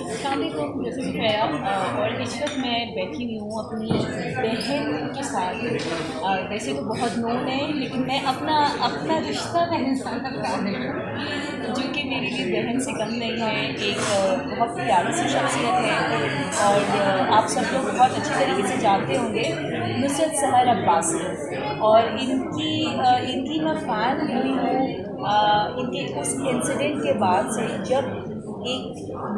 अस्सलामुअलैकुम, जैसे कि खैर और इस वक्त मैं बैठी हुई हूँ अपनी बहन के साथ। वैसे तो बहुत नोन है, लेकिन मैं अपना अपना रिश्ता पहचानना बता रही हूँ, जो कि मेरी लिए बहन से कम नहीं है। एक बहुत प्यारी सी शख्सियत है, और आप सब लोग बहुत अच्छी तरीके से जानते होंगे, नुसरत सहर अब्बासी। और इनकी मैं फ़ैन हुई हूँ इनके उस इंसिडेंट के बाद से, जब एक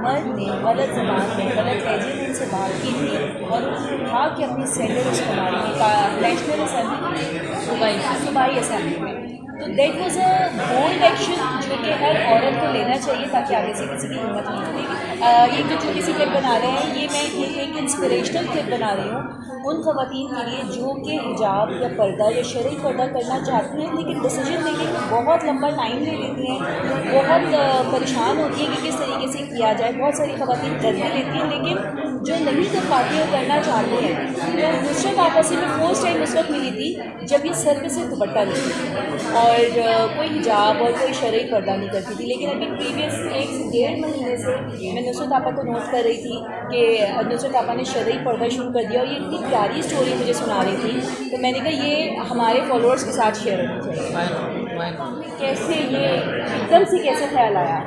मर्द ने गलत ज़बान में, गलत लहजे में इनसे बात की थी और उन्होंने उठा के अपनी सैंडल उसको मारी थी का नेशनल असेंबली, सूबाई असेंबली में। तो that was a bold action, जो कि हर औरत को लेना चाहिए ताकि आगे से किसी की हिम्मत नहीं टूटेगी। ये जो छोटी सी क्लिप बना रहे हैं, ये मैं एक इंस्पिरेशनल क्लिप बना रही हूँ उन ख़वातीन के लिए जो कि हिजाब या पर्दा या शरई पर्दा करना चाहती हैं, लेकिन डिसीजन लेने में बहुत लंबा टाइम ले लेती हैं, बहुत परेशान होती हैं कि किस तरीके से किया जाए। बहुत सारी ख़वातीन कर भी लेती हैं, लेकिन जो नहीं कर पाती और करना चाहती हैं, तो नुसरत आपसी में फर्स्ट टाइम उस वक्त मिली थी जब ये सर पे से दुपट्टा लेती थी और कोई हिजाब और कोई शरई पर्दा नहीं करती थी। लेकिन अभी प्रीवियस 1 से 1.5 महीने से मैं नुसरत आपा को नोट कर रही थी कि नुसरत आपा ने शरई पर्दा शुरू कर दिया, और ये इतनी प्यारी स्टोरी मुझे सुना रही थी, तो मैंने कहा ये हमारे फॉलोअर्स के साथ शेयर होनी चाहिए। कैसे ये एकदम से कैसे ख्याल आया?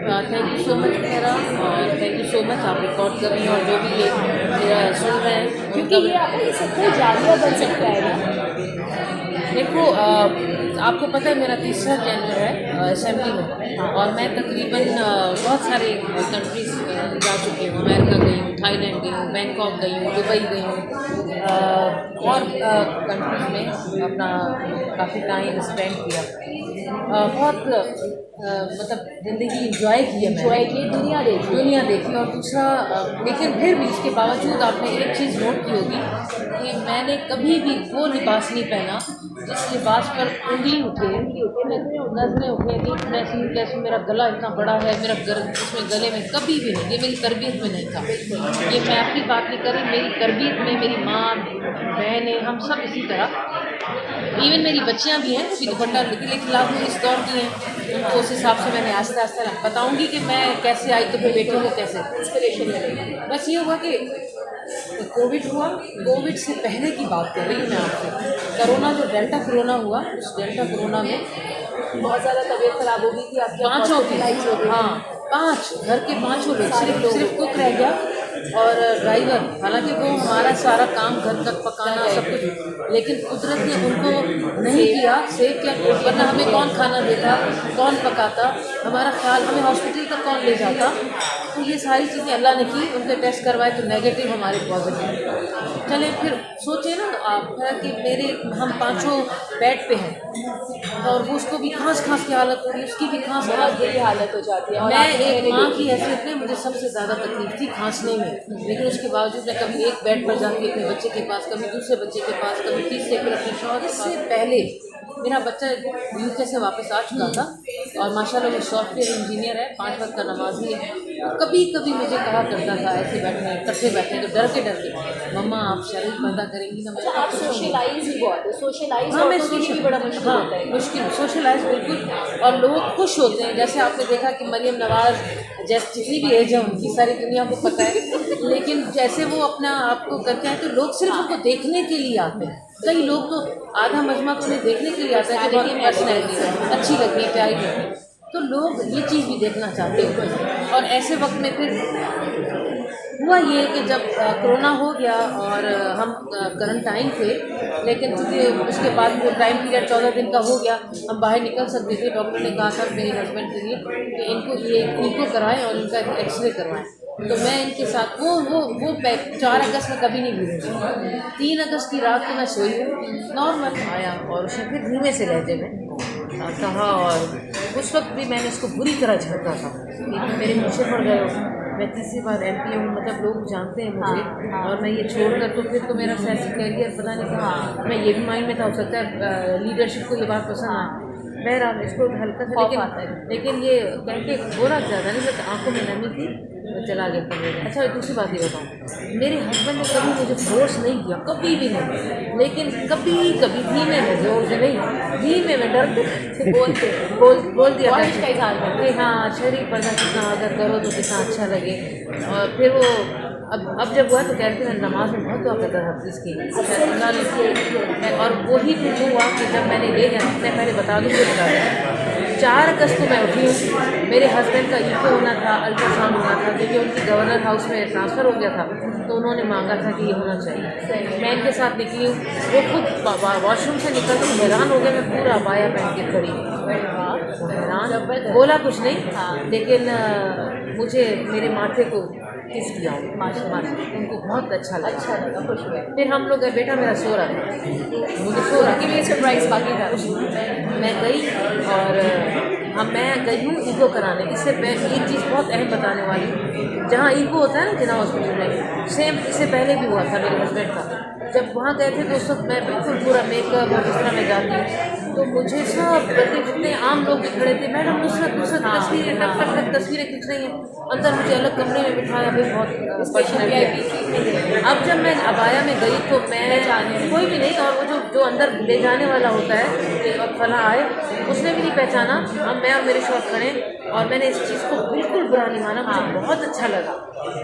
थैंक यू सो मच मेरा, और थैंक यू सो मच आप रिकॉर्ड कर रही हैं और जो भी ये मेरा सुन रहे हैं, क्योंकि ये आपको सबको जारिया बन सकता है ना। देखो आपको पता है मेरा तीसरा टेन्योर है असेंबली में, और मैं तकरीबन बहुत सारे कंट्रीज जा चुकी हूँ। अमेरिका गई हूँ, थाईलैंड गई हूँ, बैंकॉक गई हूँ, दुबई गई हूँ, और कंट्रीज में अपना काफ़ी टाइम स्पेंड किया। बहुत मतलब ज़िंदगी इंजॉय की है, इंजॉय की, दुनिया देखी। और दूसरा लेकिन फिर भी इसके बावजूद आपने एक चीज़ नोट की होगी कि मैंने कभी भी वो लिबास नहीं पहना जिस लिबास पर उंगली उठे, नजरें उठे कि मैं सी कैसे, मेरा गला इतना बड़ा है, मेरा इसमें गले में कभी भी नहीं, ये मेरी तरबियत में नहीं था। ये मैं अपनी बात नहीं कर रही, मेरी तरबियत में मेरी माँ बहनें हम सब इसी तरह, इवन मेरी बच्चियाँ भी हैं वो भी दुपट्टा लेकिन लागू इस दौर की हैं, तो उस हिसाब से मैंने आस्ते आस्ते बताऊँगी कि मैं कैसे आई, तो फिर बेटियों को कैसे इंस्पिरेशन मिलेगी। बस ये हुआ कि कोविड हुआ, कोविड से पहले की बात कर रही हूँ मैं आपसे। कोरोना जो डेल्टा कोरोना हुआ, उस डेल्टा कोरोना में बहुत ज़्यादा तबीयत खराब हो गई थी आपकी, 5 की, हाँ 5 घर के 5 लोग, सिर्फ कुक रह गया और ड्राइवर। हालांकि वो हमारा सारा काम घर का पकाना सब कुछ, लेकिन कुदरत ने उनको नहीं किया, सेव किया, वरना हमें कौन खाना देता, कौन पकाता, हमारा ख्याल, हमें हॉस्पिटल तक कौन ले जाता। तो ये सारी चीज़ें अल्लाह ने की, उनके टेस्ट करवाए तो नेगेटिव, हमारे पॉजिटिव। चले फिर सोचे ना आप कि हम 5 बेड पे हैं और वो उसको भी खांस की हालत हो रही है, उसकी भी खांस बहुत बुरी हालत हो जाती है। मैं एक माँ की हैसियत में मुझे सबसे ज़्यादा तकलीफ थी खांसने में, लेकिन उसके बावजूद मैं कभी एक बेड पर जाती अपने बच्चे के पास, कभी दूसरे बच्चे के पास, कभी तीसरे, फिर अपने शौहर। इससे पहले मेरा बच्चा यूके से वापस आ चुका था और माशाल्लाह वो सॉफ्टवेयर इंजीनियर है, 5 वक्त का नमाजी है। तो कभी कभी मुझे कहा करता था ऐसे बैठने, इकट्ठे बैठने, तो डर के मम्मा आप शरीर पैदा करेंगी ना। मैं आप सोशलाइज ही बहुत है, सोशलाइज हाँ, मैं बड़ा मुश्किल होता है। मुश्किल सोशलाइज बिल्कुल। और लोग खुश होते हैं, जैसे आपने देखा कि मरियम नवाज जैसे जितनी भी एज है उनकी सारी दुनिया को पता है, लेकिन जैसे वो अपना आपको करते हैं तो लोग सिर्फ उनको देखने के लिए आते हैं। कई लोग तो आधा मजमा तो उन्हें देखने के लिए आता है कि बहुत पर्सनैलिटी अच्छी लग रही है, प्यारी लग रही है, तो लोग ये चीज़ भी देखना चाहते हैं। और ऐसे वक्त में फिर हुआ ये कि जब कोरोना हो गया और हम क्वारंटाइन थे, लेकिन चूँकि उसके बाद वो टाइम पीरियड 14 दिन का हो गया, हम बाहर निकल सकते थे। डॉक्टर ने कहा था मेरे हस्बैंड के लिए कि इनको कराएं और इनका एक्सरे करवाएं। तो मैं इनके साथ वो 4 अगस्त में कभी नहीं भूलूंगी। 3 अगस्त की रात को मैं सोई हूँ, नॉर्मल आया और उसने फिर धीमे से लहजे में कहा, और उस वक्त भी मैंने उसको बुरी तरह झड़का था कि मेरे मुँह से पड़ गए हो, मैं तीसरी बार MP हूँ, मतलब लोग जानते हैं मुझे। और मैं ये छोड़कर तो फिर तो मेरा फैशन कैरियर पता नहीं कहाँ। मैं ये भी माइंड में था, हो सकता है लीडरशिप को ये बात पसंद आए, बहरहाल इसको हल्का सा, खौफ आता है। लेकिन ये कह के बोला ज़्यादा नहीं, बस आंखों में नमी थी तो चला गया कमरे में। अच्छा, एक दूसरी बात ये बताऊँ, मेरे हस्बैंड ने कभी मुझे फोर्स नहीं किया, कभी भी नहीं, लेकिन कभी कभी धीमे में, जोर से नहीं, धीमे में डरते बोल दिया कॉलेज का इजहार करते। कि हाँ शरीर पर्दा कितना अगर करो तो कितना अच्छा लगे। और फिर वो अब जब हुआ तो कह रहे थे मैं नमाज में बहुत दुआ करता था इसकी, और वही फिर हुआ कि जब मैंने ले लिया, मैं पहले बता दूँ, 4 अगस्त को मैं उठी हूँ, मेरे हस्बैंड का ईको होना था, अल्ट्रासाउंड होना था, क्योंकि उनकी गवर्नर हाउस में ट्रांसफ़र हो गया था, तो उन्होंने मांगा था कि ये होना चाहिए। मैं इनके साथ निकली हूँ, वो खुद वॉशरूम से निकल के हैरान हो गया, मैं पूरा अबाया पहन के खड़ी हूँ। हैरान, बोला कुछ नहीं, लेकिन मुझे मेरे माथे को किस किया उनको बहुत अच्छा लगा, खुश हुए। फिर हम लोग गए, बेटा मेरा सो रहा था, मुझे सो रहा के लिए सरप्राइज बाकी था। मैं गई और मैं गई हूँ ईको कराने। इससे एक चीज़ बहुत अहम बताने वाली हूँ, जहाँ ईको होता है ना जिना हॉस्पिटल में, सेम इससे पहले भी हुआ था मेरे हस्बैंड का। जब वहाँ गए थे तो उस वक्त मैं बिल्कुल पूरा मेकअप और जिस तरह मैं जाती हूँ, तो मुझे सब बल्कि जितने आम लोग भी खड़े थे, मैडम नुसरत तस्वीरें टक तस्वीरें खींच रही हैं, अंदर मुझे अलग कमरे में बिठाया, फिर बहुत स्पेशल। अब जब मैं अबाया में गई तो मैं कोई भी नहीं, और वो जो अंदर ले जाने वाला होता है कि वक्त फला आए, उसने भी नहीं पहचाना। अब मैं और मेरे शौहर खड़े, और मैंने इस चीज़ को बिल्कुल बुरा नहीं माना, मुझे बहुत अच्छा लगा।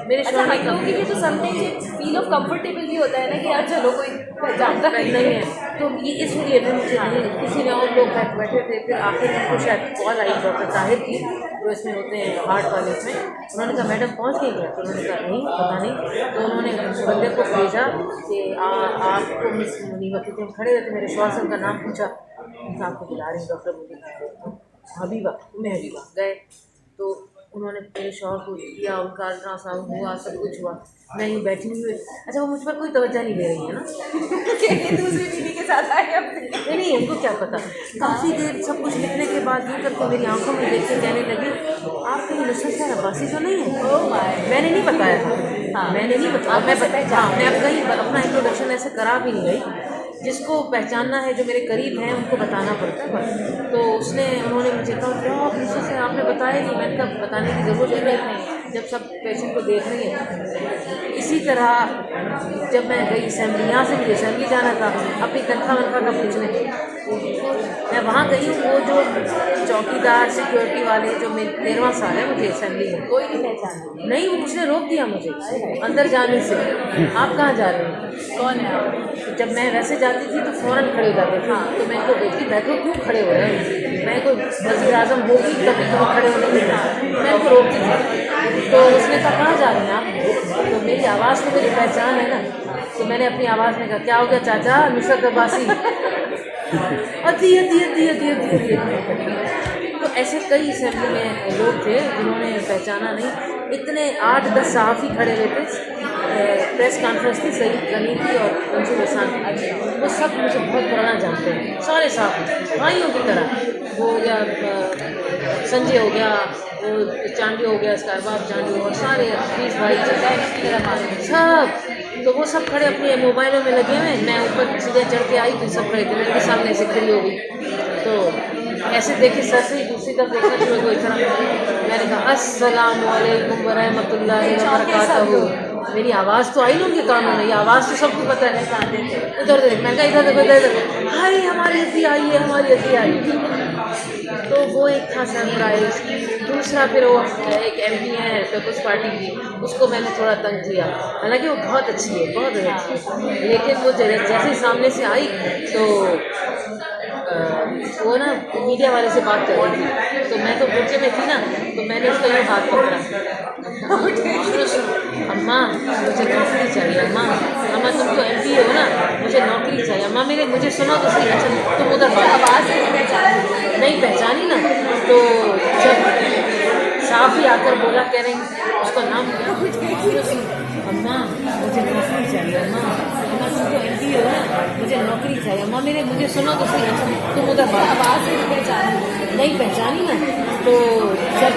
मेरे शौहर हम लोगों के लिए तो समटाइम्स फील ऑफ कंफर्टेबल भी होता है ना कि यार चलो कोई पहचानता नहीं है, तो ये इसलिए भी मुझे नहीं, किसी ने और लोग बैठे थे। फिर आखिर में उनको शायद कॉल आई डॉक्टर ताहिर की, जो इसमें होते हैं हार्ट वाले इसमें, उन्होंने कहा मैडम पहुँच गई क्या? तो उन्होंने कहा नहीं पता नहीं। तो उन्होंने बंदे को भेजा कि आपको मिस मुनीबा, क्योंकि हम खड़े रहते, मेरे शौहर से उनका नाम पूछा, आपको बुला रही डॉक्टर मुनीबा, हबीबा, मैं हबीबा गए, तो उन्होंने मेरे शौहर को किया, उनका अल्ट्रासाउंड हुआ, सब कुछ हुआ, मैं यूँ बैठी हुई। अच्छा, वो मुझ पर कोई तवज्जो नहीं दे रही है ना, दूसरी बीवी के साथ आए अपने। नहीं उनको क्या पता। काफ़ी देर सब कुछ लिखने के बाद यूँ करके मेरी आंखों में देख के कहने लगी, आप कहीं नुसरत सर अब्बासी तो नहीं है? मैंने नहीं बताया था, मैंने नहीं बताया, मैं अब कहीं अपना इंट्रोडक्शन ऐसे करा भी नहीं गई। जिसको पहचानना है, जो मेरे करीब हैं, उनको बताना पड़ता है बस। तो उन्होंने मुझे कहा क्या आप नुसरत से आपने बताया नहीं? मैंने कहा बताने की ज़रूरत ही नहीं, जब सब पेशेंट को देख रही हैं। इसी तरह जब मैं गई असेंबली, यहाँ से मुझे असेंबली जाना था अपनी तनख्वाह वनख्वाह का पूछने, मैं वहाँ गई हूँ, वो जो चौकीदार सिक्योरिटी वाले, जो 13वां साल है मुझे असेंबली में, कोई नहीं पहचान नहीं, वो उसने रोक दिया मुझे अंदर जाने से। आप कहाँ जा रहे हैं? कौन है आप? जब मैं वैसे जाती थी तो फ़ौरन खड़े हो जाते थे, तो मैं इनको देखती, बैठो क्यों खड़े हो रहे हैं? मैं कोई वज़ीर आज़म होगी तभी तो खड़े होने नहीं था, मैं उनको रोकती थी। तो उसने कहा कहाँ जा रहे हैं आप? तो मेरी आवाज़ तो मेरी पहचान है ना, तो मैंने अपनी आवाज़ में कहा क्या हो गया चाचा, नुसरत अब्बासी। अति अति अति अति अति। तो ऐसे कई असेंबली में लोग थे जिन्होंने पहचाना नहीं। इतने 8-10 सहाफ़ी खड़े हुए थे, प्रेस कॉन्फ्रेंस थी सईद गनी की और मंसूर हसन, वो सब मुझे बहुत पुराना जानते हैं, सारे सहाफ़ी भाइयों की तरह। वो हो गया संजय, हो गया वो चांडी, हो गया स्कारबाब चांडी, और सारे हफीज़ भाई सब, तो वो सब खड़े अपने मोबाइलों में लगे हुए। मैं ऊपर सीधे चढ़ के आई तो सब खड़े थे, मैं उनके सामने से खड़ी हो गई, तो ऐसे देखे सर से दूसरी तरफ देखना शुरू हो, इस तरह मैंने कहा अस्सलाम वालेकुम व रहमतुल्लाहि व बरकातहू। मेरी आवाज़ तो आई ना उनके कानों में, ये आवाज़ तो सबको पता है। उधर देख, मैंने कहा इधर देखो, इधर हाय हमारी अति आई है, हमारी अति आई। तो वो एक था सरप्राइज। दूसरा फिर वो एक MP है पीपल्स पार्टी की, उसको मैंने थोड़ा तंग किया, हालांकि वो बहुत अच्छी है, बहुत अच्छी है, लेकिन वो जैसे सामने से आई तो वो ना मीडिया वाले से बात कर रही थी, तो मैं तो बुर्के में थी ना, तो मैंने उसका यूँ हाथ पकड़ा, अम्मा मुझे नौकरी चाहिए, अम्मा तुम तो MP हो ना, मुझे नौकरी चाहिए अम्मा, मुझे सुनो तो सही। अच्छा तुम उधर आवाज़ नहीं पहचानी ना, तो जब साफ़ी आकर बोला, कह रही उसका नाम अम्मा मुझे नौकरी चाहिए, अम्मा तुम तो MP हो ना, मुझे नौकरी चाहिए अम्मा, मुझे सुनो तो सही। अच्छा तुम उधर आवाज़ नहीं पहचानी ना, तो जब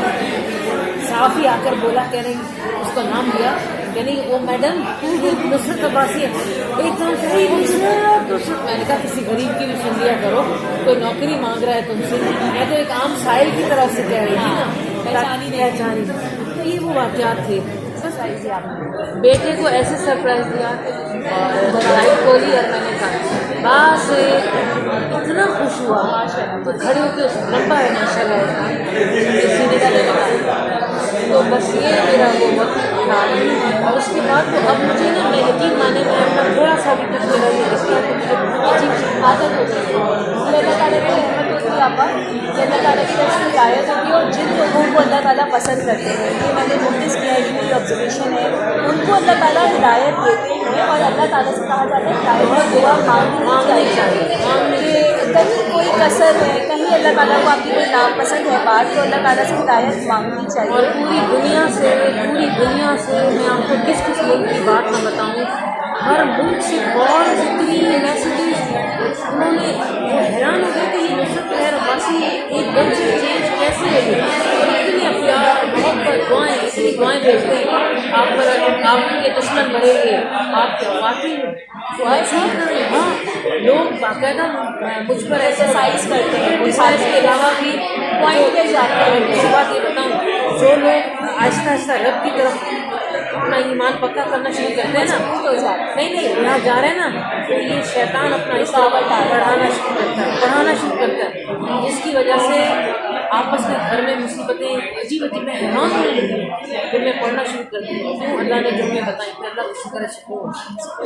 काफ़ी आकर बोला, कह रही उसका नाम लिया, कह रही वो मैडम नुसरत अब्बासी है, एकदम सही नुसरत। मैंने कहा किसी गरीब की भी सुन लिया करो, कोई नौकरी मांग रहा है तुमसे, मैं तो एक आम साहिल की तरफ से कह रही थी ना, पहचानी। तो ये वो वाक़यात थे। बेटे को ऐसे सरप्राइज दिया और लाइट खोली और मैंने कहा बस इतना खुश हुआ, तो खड़े होकर उस लंबा है माशाल्लाह सीने का लगा। तो बस ये मेरा वो वक्त था। और उसके बाद तो अब मुझे ना, मैं यकीन माने, मैं अपना थोड़ा सा भी कुछ मेरा ये रिश्ता तो मुझे अजीब सी आदत हो गई। अल्लाह ताला की रहमत होती है आपा, अल्लाह ताला की तरफ से हिदायत होती है, और जिन लोगों को अल्लाह ताला पसंद करते हैं, ये मैंने नोटिस किया है, मेरी ऑब्जर्वेशन है, उनको अल्लाह ताला हिदायत देते हैं। और अल्लाह ताला से कहा जाता है हिदायत दुआ मांगनी चाहिए। कहीं कोई कसर है, कहीं अल्लाह ताला को आपकी कोई नापसंद है बात, तो अल्लाह ताला से हिदायत मांगनी चाहिए। और पूरी दुनिया से मैं आपको किस किस मुल्क की बात ना बताऊँ, हर मुल्क से कॉल जितनी मैसेजेस, उन्होंने वो हैरान हो गए कि ये नुसरत मेहर अब्बासी एकदम से चेंज कैसे हो गई, और इतनी प्यार मोहब्बत दुआएं, इतनी दुआएं भेजते हैं आप पर, आपके दुश्मन बढ़ेंगे, आप वाकई हाँ, लोग बाकायदा मुझ पर एक्सरसाइज करते हैं, एक्सरसाइज के अलावा भी पॉइंट पे जाते हैं। दूसरी बात ये बताऊँ, जो लोग आहिस्ता आहिस्ता रब की तरफ अपना ईमान पक्का करना शुरू करते हैं ना, नहीं यहाँ जा रहे हैं ना, तो ये शैतान अपना हिस्सा पढ़ाना शुरू करता है, जिसकी वजह से आपस में घर में मुसीबतें अजीब अजीब में हैरान होने लगी। फिर मैं पढ़ना शुरू कर दी, क्यों अल्लाह ने जो मैं बताई, फिर अल्लाह का शुक्र है,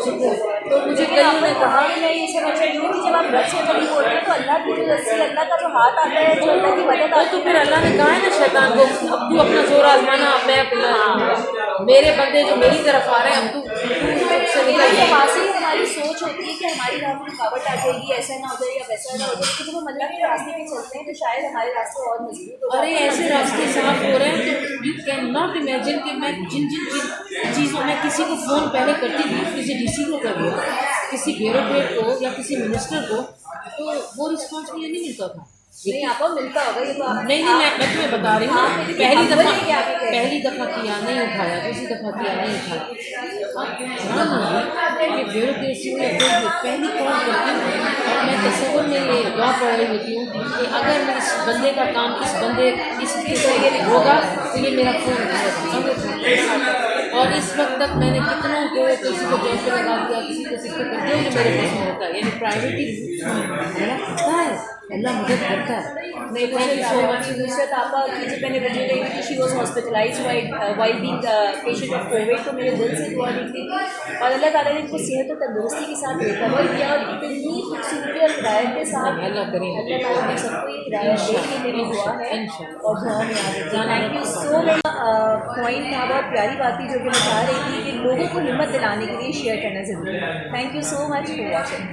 शुक्र। तो मुझे कई ने कहा, मैं ये समझ रही हूँ कि जब आप रब से करीब होते हैं तो अल्लाह की मदद से, अल्लाह का जो हाथ आता है, जो अल्लाह की मदद आती तो फिर अल्लाह ने कहा है ना शैतान को, अब तू अपना जोर आजमाना, अब मैं अपना, मेरे बंदे जो मेरी तरफ आ रहे हैं, अब तू से निकल जा। वहाँ से हमारी सोच होती है कि हमारी राह में रुकावट आ जाएगी, ऐसा ना हो जाए या वैसा ना हो जाए, लेकिन जब हम अल्लाह के रास्ते पे चलते हैं तो शायद हमारे रास्ते और मजबूत हो। अरे ऐसे रास्ते साफ हो रहे हैं, तो यू कैन नॉट इमेजिन कि मैं जिन चीज़ों में किसी को फ़ोन पहले करती थी, किसी डीसी को कर दिया, किसी ब्यूरोक्रेट को या किसी मिनिस्टर को, तो वो रिस्पॉन्स मुझे नहीं मिलता था। नहीं आपको मिलता होगा, ये तो आप नहीं मैं तुम्हें बता रही हूँ, पहली दफ़ा किया नहीं उठाया, दूसरी दफ़ा किया नहीं उठाया, ये ब्यूरोक्रेसी में पहली कॉल करती हूँ, और मैं तस्वीर में ये दुआ पढ़ रही होती हूँ कि अगर इस बंदे का काम इसके जरिए होगा तो ये मेरा फ़ोन उठाएगा। और इस वक्त तक मैंने कितनों को, किसी को जॉब पे लगा दिया, किसी को सिक्के कर दिया, जो मेरे पास में होता है, यानी प्राइवेटी मेरा पता है, अल्लाह मदद करता है। नहीं thank you so much. Nusrat आपा की जब मैंने वीडियो देखी थी, she was hospitalize while being patient of Covid, तो मेरे दिल से दुआ निकली थी, और अल्लाह ताला ने इनको सेहत और तंदुरुस्ती के साथ रिकवर किया, और इतनी खूबसूरती और हिदायत के साथ अल्लाह करें, अल्लाह ताला ने सबको ये हिदायत दे, कि मेरी दुआ है और दुआ में याद रखिए। Thank you so much. Point था, बहुत प्यारी बात थी जो कि मैं चाह रही थी कि लोगों को हिम्मत दिलाने के लिए शेयर करना ज़रूरी है। Thank you so much for watching.